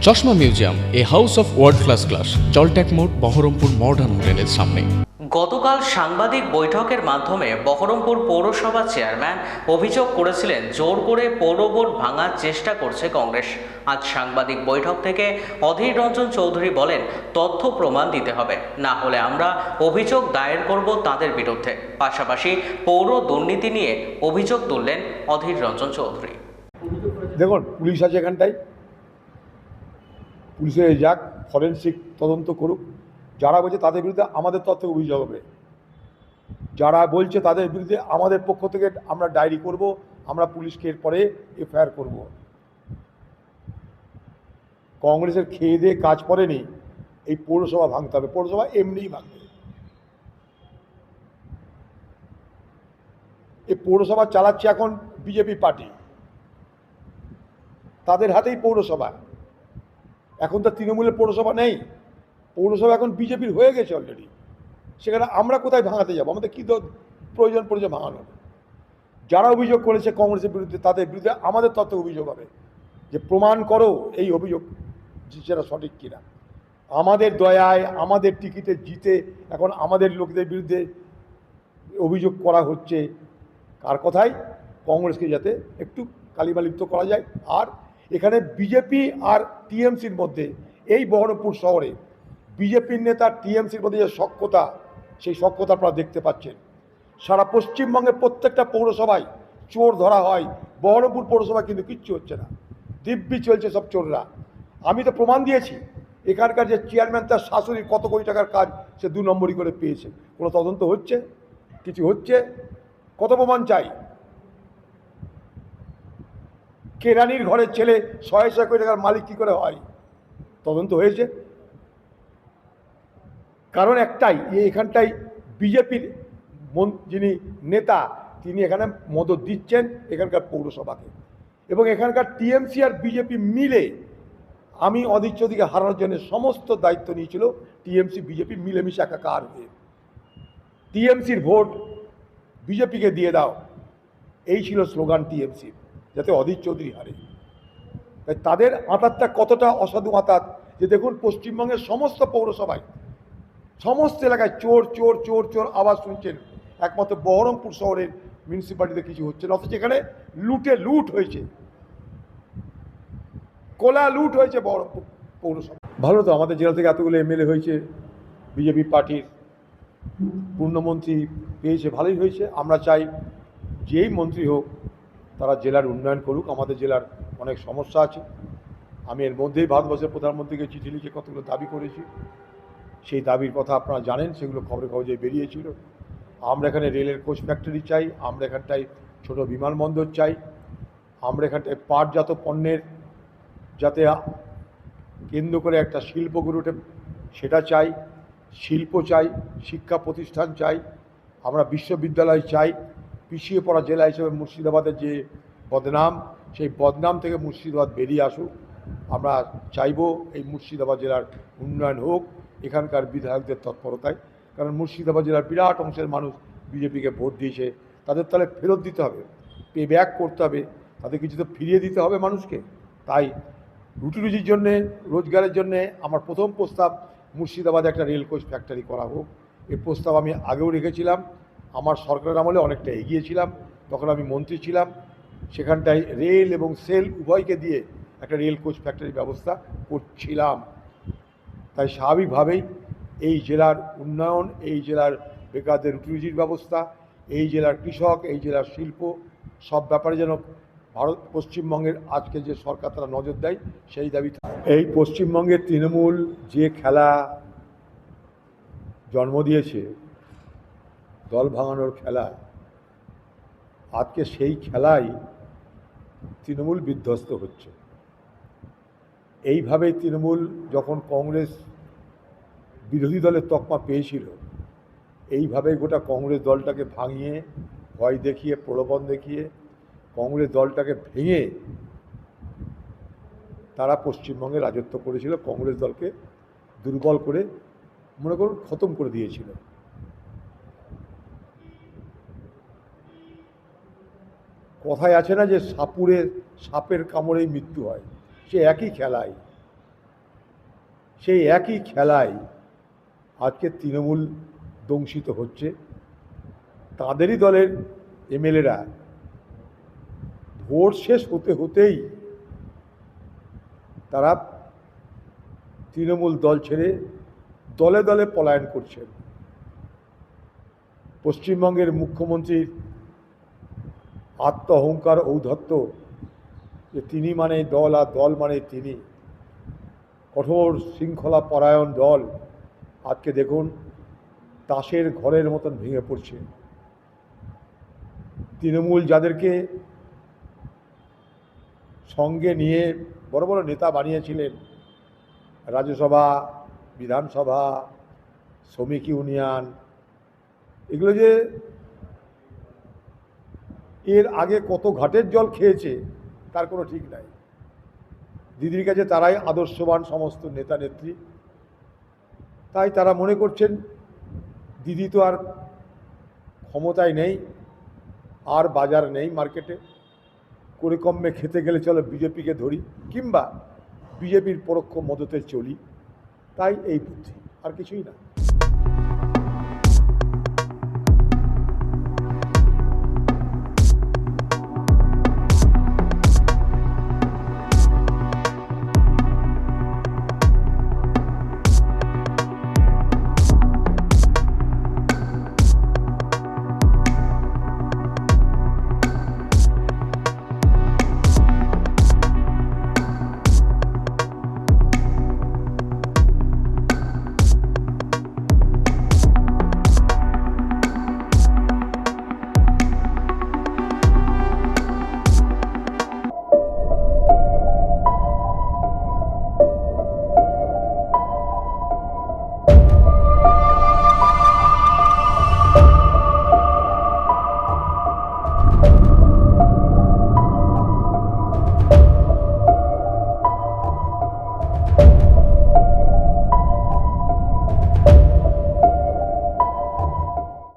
চশমা museum, a house of world class, জলট্যাক মোড়, বহরমপুর মডার্ন হোটেলের সামনে। গতকাল সাংবাদিক বৈঠকের মাধ্যমে বহরমপুর পৌরসভা চেয়ারম্যান অভিযোগ করেছিলেন জোর করে পৌর বোর্ড ভাঙার চেষ্টা করছে কংগ্রেস। আজ সাংবাদিক বৈঠক থেকে অধীর রঞ্জন চৌধুরী বলেন, তথ্য প্রমাণ দিতে হবে, না হলে আমরা অভিযোগ দায়ের করব তাদের বিরুদ্ধে। পাশাপাশি পৌর দুর্নীতি নিয়ে অভিযোগ তুললেন অধীর রঞ্জন চৌধুরী। দেখুন, পুলিশ আছে এখানটায়, পুলিশের যাক, ফরেন্সিক তদন্ত করুক। যারা বলছে তাদের বিরুদ্ধে আমাদের তথ্য অভিযোগ হবে, যারা বলছে তাদের বিরুদ্ধে আমাদের পক্ষ থেকে আমরা ডায়েরি করব, আমরা পুলিশকে এরপরে এফআইআর করব। কংগ্রেসের খেয়ে দিয়ে কাজ করেনি, এই পৌরসভা ভাঙতে হবে। পৌরসভা এমনিই ভাঙবে। এই পৌরসভা চালাচ্ছে এখন বিজেপি পার্টি, তাদের হাতেই পৌরসভা। এখন তো তৃণমূলের পৌরসভা নেই, পৌরসভা এখন বিজেপির হয়ে গেছে অলরেডি। সেখানে আমরা কোথায় ভাঙাতে যাব? আমাদের কী প্রয়োজন পড়েছে ভাঙানোর? যারা অভিযোগ করেছে কংগ্রেসের বিরুদ্ধে, তাদের বিরুদ্ধে আমাদের তথ্য অভিযোগ হবে, যে প্রমাণ করো এই অভিযোগ সেটা সঠিক কিনা। আমাদের দয়ায়, আমাদের টিকিটে জিতে এখন আমাদের লোকদের বিরুদ্ধে অভিযোগ করা হচ্ছে। কার কথায়? কংগ্রেসকে যাতে একটু কালিমালিপ্ত করা যায়। আর এখানে বিজেপি আর টিএমসির মধ্যে, এই বহরমপুর শহরে বিজেপির নেতা টিএমসির মধ্যে যে সখ্যতা, সেই সখ্যতা আপনারা দেখতে পাচ্ছেন। সারা পশ্চিমবঙ্গের প্রত্যেকটা পৌরসভায় চোর ধরা হয়, বহরমপুর পৌরসভায় কিন্তু কিচ্ছু হচ্ছে না, দিব্যি চলছে সব চোররা। আমি তো প্রমাণ দিয়েছি, এখানকার যে চেয়ারম্যান, তার শাশুড়ির কত কোটি টাকার কাজ সে 2 নম্বরই করে পেয়েছে। কোনো তদন্ত হচ্ছে? কিছু হচ্ছে? কত প্রমাণ চাই? কেরানির ঘরের ছেলে 100 কোটি টাকার মালিক কী করে হয়? তদন্ত হয়েছে? কারণ একটাই, এখানটাই বিজেপির যিনি নেতা, তিনি এখানে মদত দিচ্ছেন এখানকার পৌরসভাকে। এবং এখানকার টিএমসি আর বিজেপি মিলে, আমি অধীর চৌধুরীকে হারানোর জন্য সমস্ত দায়িত্ব নিয়েছিল টিএমসি বিজেপি মিলেমিশে একাকার হয়ে। টিএমসির ভোট বিজেপিকে দিয়ে দাও, এই ছিল স্লোগান টিএমসি, যাতে অধীর চৌধুরী হারে। তাই তাদের আঁতাতটা কতটা অসাধু আঁতাত, যে দেখুন পশ্চিমবঙ্গের সমস্ত পৌরসভায়, সমস্ত এলাকায় চোর চোর চোর চোর আওয়াজ শুনছেন, একমাত্র বহরমপুর শহরের মিউনিসিপ্যালিটিতে কিছু হচ্ছে না। অথচ এখানে লুট হয়েছে, কোলা লুট হয়েছে বহরমপুর পৌরসভা। ভালো তো, আমাদের জেলা থেকে এতগুলো এমএলএ হয়েছে, বিজেপি পার্টির পূর্ণমন্ত্রী পেয়েছে, ভালোই হয়েছে। আমরা চাই যেই মন্ত্রী হোক, তারা জেলার উন্নয়ন করুক। আমাদের জেলার অনেক সমস্যা আছে। আমি এর মধ্যেই ভারতবর্ষের প্রধানমন্ত্রীকে চিঠি লিখে কতগুলো দাবি করেছি। সেই দাবির কথা আপনারা জানেন, সেগুলো খবরে কাগজে বেরিয়েছিল। আমরা এখানে রেলের কোচ ফ্যাক্টরি চাই, আমরা এখানটায় ছোট বিমানবন্দর চাই, আমরা এখানটায় পাটজাত পণ্যের যাতে কেন্দ্র করে একটা শিল্প গড়ে ওঠে সেটা চাই, শিল্প চাই, শিক্ষা প্রতিষ্ঠান চাই, আমরা বিশ্ববিদ্যালয় চাই। পিছিয়ে পড়া জেলা হিসেবে মুর্শিদাবাদের যে বদনাম, সেই বদনাম থেকে মুর্শিদাবাদ বেরিয়ে আসুক। আমরা চাইব এই মুর্শিদাবাদ জেলার উন্নয়ন হোক এখানকার বিধায়কদের তৎপরতায়। কারণ মুর্শিদাবাদ জেলার বিরাট অংশের মানুষ বিজেপিকে ভোট দিয়েছে, তাদের তাহলে ফেরত দিতে হবে, পে ব্যাক করতে হবে, তাদের কিছু তো ফিরিয়ে দিতে হবে মানুষকে। তাই রুটি রুজির জন্যে, রোজগারের জন্যে আমার প্রথম প্রস্তাব মুর্শিদাবাদে একটা রেল কোচ ফ্যাক্টরি করা হোক। এই প্রস্তাব আমি আগেও রেখেছিলাম, আমার সরকারের আমলে অনেকটা এগিয়েছিলাম, তখন আমি মন্ত্রী ছিলাম। সেখানটায় রেল এবং সেল উভয়কে দিয়ে একটা রেল কোচ ফ্যাক্টরির ব্যবস্থা করছিলাম। তাই স্বাভাবিকভাবেই এই জেলার উন্নয়ন, এই জেলার বেকারদের রুটি রুজির ব্যবস্থা, এই জেলার কৃষক, এই জেলার শিল্প, সব ব্যাপারে যেন পশ্চিমবঙ্গের আজকে যে সরকার তারা নজর দেয়, সেই দাবি। এই পশ্চিমবঙ্গের তৃণমূল যে খেলা জন্ম দিয়েছে, দল ভাঙানোর খেলা, আজকে সেই খেলাই তৃণমূল বিধ্বস্ত হচ্ছে। এইভাবেই তৃণমূল যখন কংগ্রেস বিরোধী দলের তকমা পেয়েছিল, এইভাবেই গোটা কংগ্রেস দলটাকে ভাঙিয়ে, ভয় দেখিয়ে, প্রলোভন দেখিয়ে কংগ্রেস দলটাকে ভেঙে তারা পশ্চিমবঙ্গে রাজত্ব করেছিল। কংগ্রেস দলকে দুর্বল করে, মনে করুন খতম করে দিয়েছিল। কথায় আছে না যে সাপের কামড়েই মৃত্যু হয়, সে একই খেলায় সেই একই খেলায় আজকে তৃণমূল দংশিত হচ্ছে। তাদেরই দলের এমএলএরা ভোট শেষ হতে হতেই তারা তৃণমূল দল ছেড়ে দলে দলে পলায়ন করছেন। পশ্চিমবঙ্গের মুখ্যমন্ত্রীর আত্ম অহংকার ঔদ্ধত্য যে তিনি মানে দল আর দল মানে তিনি, কঠোর শৃঙ্খলা পরায়ণ দল আজকে দেখুন তাসের ঘরের মতন ভেঙে পড়ছে। তৃণমূল যাদেরকে সঙ্গে নিয়ে বড় বড় নেতা বানিয়েছিলেন, রাজ্যসভা, বিধানসভা, শ্রমিক ইউনিয়ন, এগুলো যে এর আগে কত ঘাটের জল খেয়েছে তার কোনো ঠিক নাই। দিদির কাছে তারাই আদর্শবান সমস্ত নেতা নেত্রী। তাই তারা মনে করছেন দিদি তো আর ক্ষমতায় নেই, আর বাজার নেই মার্কেটে, করে কমে খেতে গেলে চলো বিজেপিকে ধরি কিংবা বিজেপির পরোক্ষ মদতে চলি। তাই এই বুদ্ধি, আর কিছুই না।